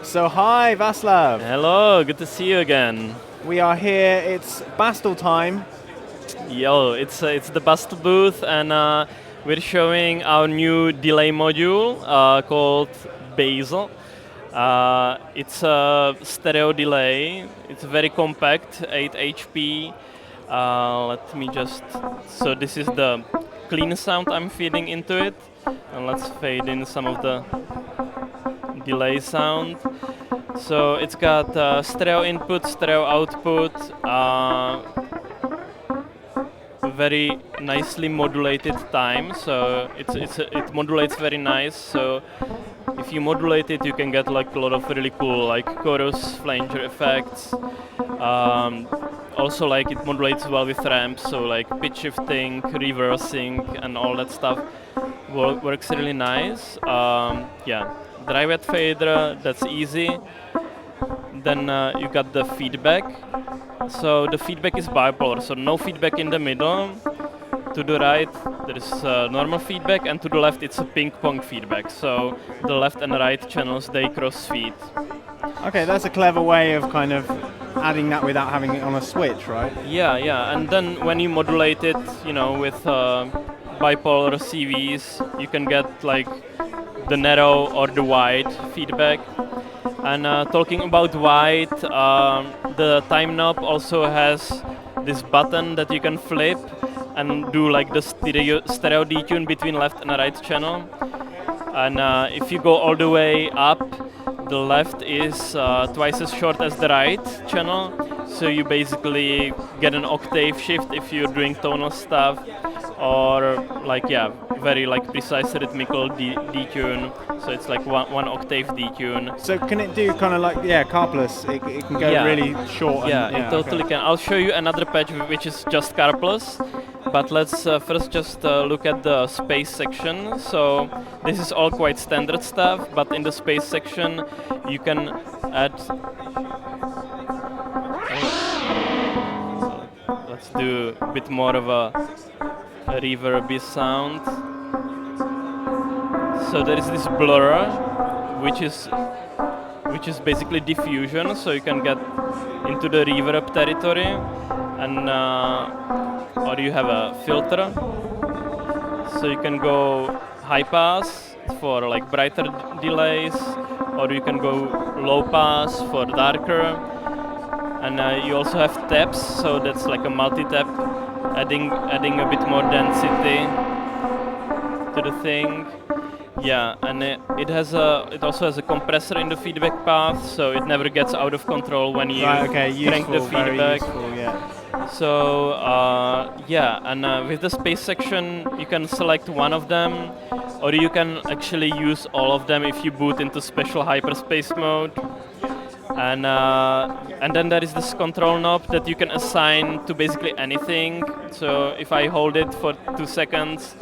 So hi, Vaclav. Hello, good to see you again. We are here. It's Bastl time. Yo, it's the Bastl booth, and we're showing our new delay module called BASIL. It's a stereo delay. It's very compact, 8 HP. Let me just. So this is the clean sound I'm feeding into it, and let's fade in some of the delay sound. So it's got stereo input, stereo output, very nicely modulated time. So it modulates very nice. So if you modulate it, you can get like a lot of really cool like chorus, flanger effects. Also, like it modulates well with ramps, so like pitch shifting, reversing, and all that stuff works really nice. Yeah, dry wet fader, that's easy. Then you got the feedback. So the feedback is bipolar, so no feedback in the middle. To the right there is normal feedback, and to the left it's a ping pong feedback. So the left and right channels, they cross feed. Okay, that's a clever way of kind of adding that without having it on a switch, right? Yeah, and then when you modulate it, with bipolar CVs, you can get like the narrow or the wide feedback. And talking about wide, the time knob also has this button that you can flip and do like the stereo detune between left and right channel. And if you go all the way up, the left is twice as short as the right channel. So you basically get an octave shift if you're doing tonal stuff, or like very like precise rhythmical detune. So it's like one octave detune. So can it do kind of like carpless? It can go Yeah. really short. Yeah, And, it totally okay. can. I'll show you another patch which is just carpless, but let's first just look at the space section. So this is all quite standard stuff, but in the space section you can add. Let's do a bit more of a reverby sound. So there is this blur, which is basically diffusion. So you can get into the reverb territory, and or you have a filter. So you can go high pass for like brighter delays, or you can go low pass for darker. And you also have taps, so that's like a multi-tap, adding a bit more density to the thing. Yeah, and it also has a compressor in the feedback path, so it never gets out of control when you crank the Very feedback. useful, yeah. So with the space section, you can select one of them, or you can actually use all of them if you boot into special hyperspace mode. And then there is this control knob that you can assign to basically anything. So if I hold it for 2 seconds,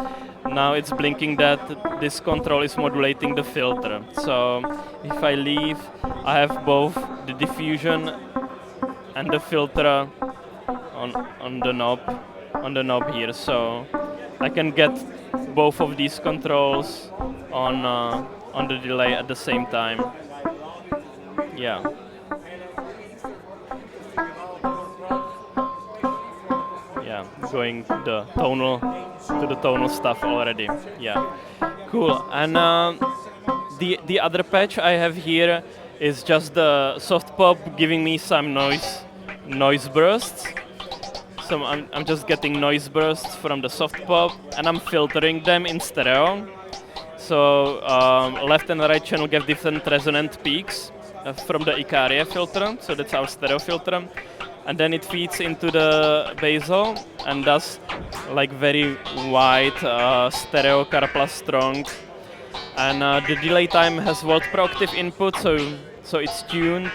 now it's blinking that this control is modulating the filter. So if I leave, I have both the diffusion and the filter on the knob here. So I can get both of these controls on the delay at the same time. Yeah. Yeah, going to the tonal stuff already. Yeah, cool. And the other patch I have here is just the soft pop giving me some noise bursts. So I'm just getting noise bursts from the soft pop, and I'm filtering them in stereo. So left and right channel get different resonant peaks from the Icaria filter. So that's our stereo filter. And then it feeds into the BASIL and does like very wide stereo Carplus strong. And the delay time has volt per octave input, so it's tuned.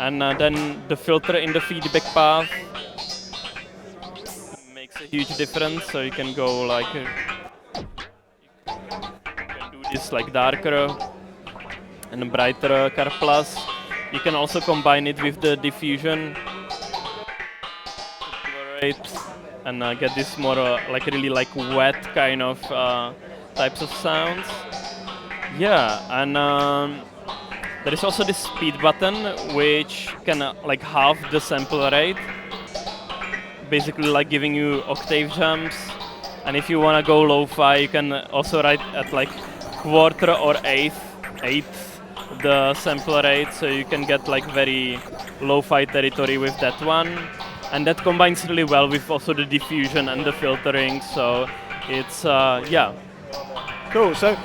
And then the filter in the feedback path makes a huge difference. So you can go like you can do this like darker and brighter Carplus. You can also combine it with the diffusion and get this more like really like wet kind of types of sounds. Yeah, and There is also this speed button, which can like halve the sample rate, basically like giving you octave jumps. And if you want to go lo-fi, you can also write at like quarter or eighth the sample rate, so you can get like very lo-fi territory with that one. And that combines really well with also the diffusion and the filtering, so it's, yeah. Cool. So,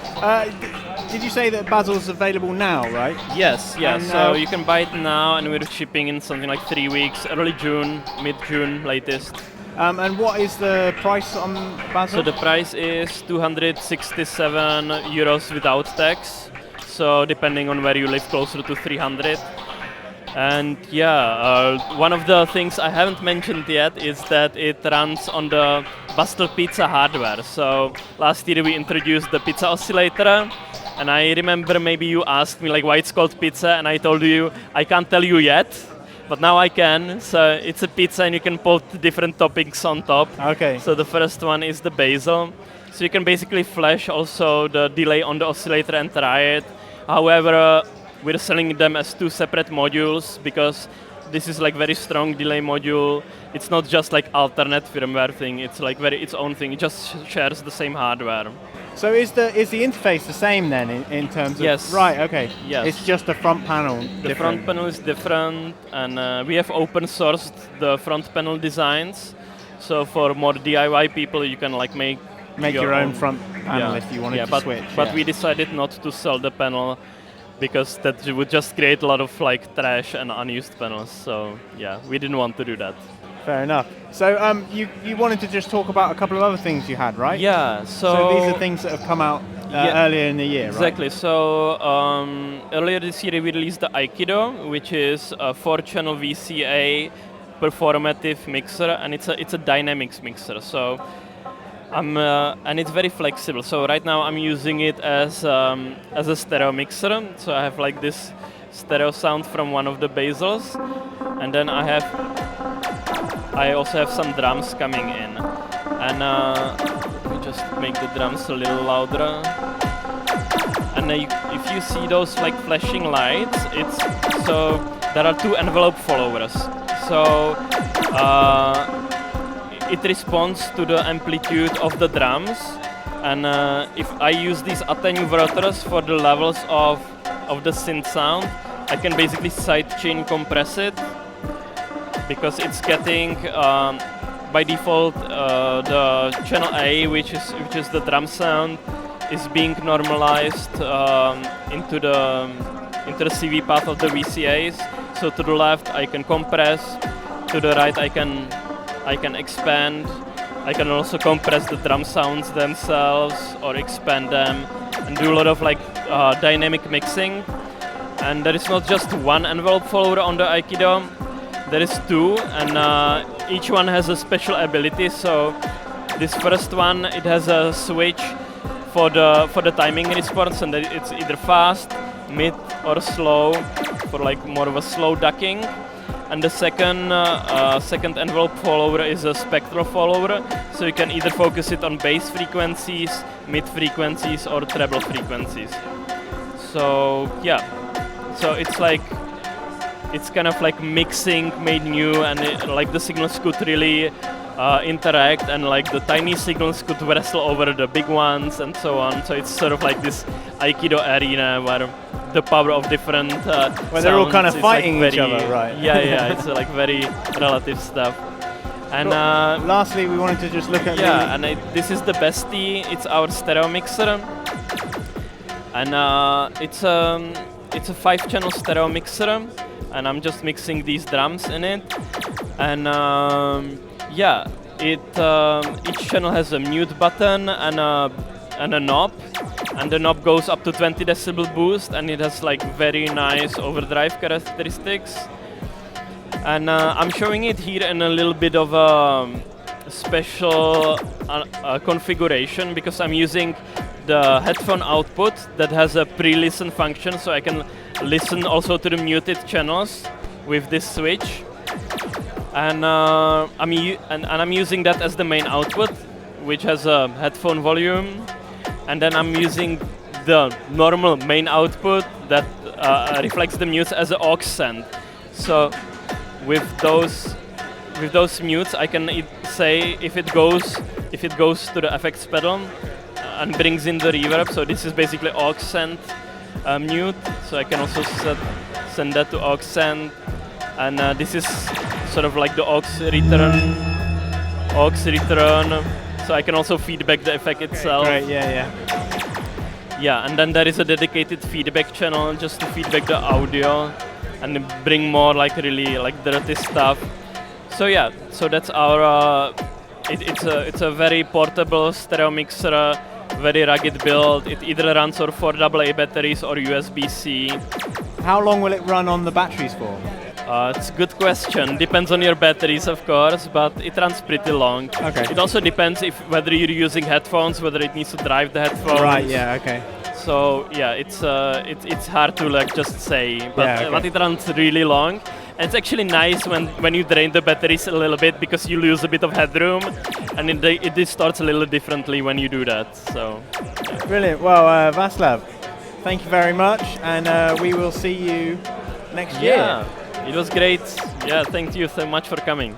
did you say that BASIL's available now, right? Yes, yeah. And, So you can buy it now, and we're shipping in something like 3 weeks, early June, mid-June latest. And what is the price on BASIL? So the price is 267 euros without tax. So depending on where you live, closer to 300. And yeah, one of the things I haven't mentioned yet is that it runs on the Bastl Pizza hardware. So last year we introduced the pizza oscillator, and I remember maybe you asked me like why it's called pizza, and I told you I can't tell you yet, but now I can. So it's a pizza, and you can put different toppings on top. Okay. So the first one is the BASIL. So you can basically flash also the delay on the oscillator and try it. However, we're selling them as 2 separate modules because this is like very strong delay module. It's not just like alternate firmware thing. It's like very its own thing. It just shares the same hardware. So is the interface the same then in terms of? Yes. Right. Okay. Yes. It's just the front panel. The front panel is different, and we have open sourced the front panel designs. So for more DIY people, you can like make your own front panel if you wanted to switch. But we decided not to sell the panel because that would just create a lot of like trash and unused panels. So yeah, we didn't want to do that. Fair enough. So you wanted to just talk about a couple of other things you had, right? Yeah. So these are things that have come out earlier in the year, exactly. Right? So earlier this year we released the Aikido, which is a 4-channel VCA performative mixer, and it's a dynamics mixer. So and it's very flexible. So right now I'm using it as a stereo mixer. So I have like this stereo sound from one of the BASILs, and then I also have some drums coming in. And let me just make the drums a little louder. And if you see those like flashing lights, so there are 2 envelope followers. So it responds to the amplitude of the drums, and if I use these attenuators for the levels of the synth sound, I can basically sidechain compress it because it's getting by default the channel A, which is the drum sound, is being normalized into the CV path of the VCAs. So to the left I can compress, to the right I can expand. I can also compress the drum sounds themselves or expand them and do a lot of like dynamic mixing. And there is not just one envelope follower on the Aikido, there is 2, and each one has a special ability. So this first one, it has a switch for the timing response, and it's either fast, mid or slow for like more of a slow ducking. And the second envelope follower is a spectral follower, so you can either focus it on bass frequencies, mid frequencies, or treble frequencies. So yeah, so it's kind of like mixing made new, and like the signals could really interact, and like the tiny signals could wrestle over the big ones and so on. So it's sort of like this Aikido arena where the power of different where they're all kind of fighting like each other, right? Yeah, it's like very relative stuff. And lastly, we wanted to just look at this is the Basti. It's our stereo mixer, and it's a 5-channel stereo mixer, and I'm just mixing these drums in it. And each channel has a mute button and a knob. And the knob goes up to 20 decibel boost, and it has like very nice overdrive characteristics. And I'm showing it here in a little bit of a special configuration because I'm using the headphone output that has a pre-listen function, so I can listen also to the muted channels with this switch. And I'm using that as the main output, which has a headphone volume. And then I'm using the normal main output that reflects the mutes as an aux send. So with those mutes, I can say if it goes to the effects pedal and brings in the reverb. So this is basically aux send mute. So I can also send that to aux send, and this is sort of like the aux return. So I can also feedback the effect itself. Great, yeah. Yeah, and then there is a dedicated feedback channel just to feedback the audio and bring more like really like dirty stuff. So yeah, so that's our. It's a very portable stereo mixer, very rugged build. It either runs on 4 AA batteries or USB-C. How long will it run on the batteries for? It's a good question. Depends on your batteries, of course, but it runs pretty long. Okay. It also depends whether you're using headphones, whether it needs to drive the headphones. Right. Yeah. Okay. So yeah, it's hard to like just say, but Yeah, okay. but it runs really long. And it's actually nice when you drain the batteries a little bit because you lose a bit of headroom, and it distorts a little differently when you do that. So. Yeah. Brilliant. Well, Vaclav, thank you very much, and we will see you next year. Yeah, it was great. Yeah, thank you so much for coming.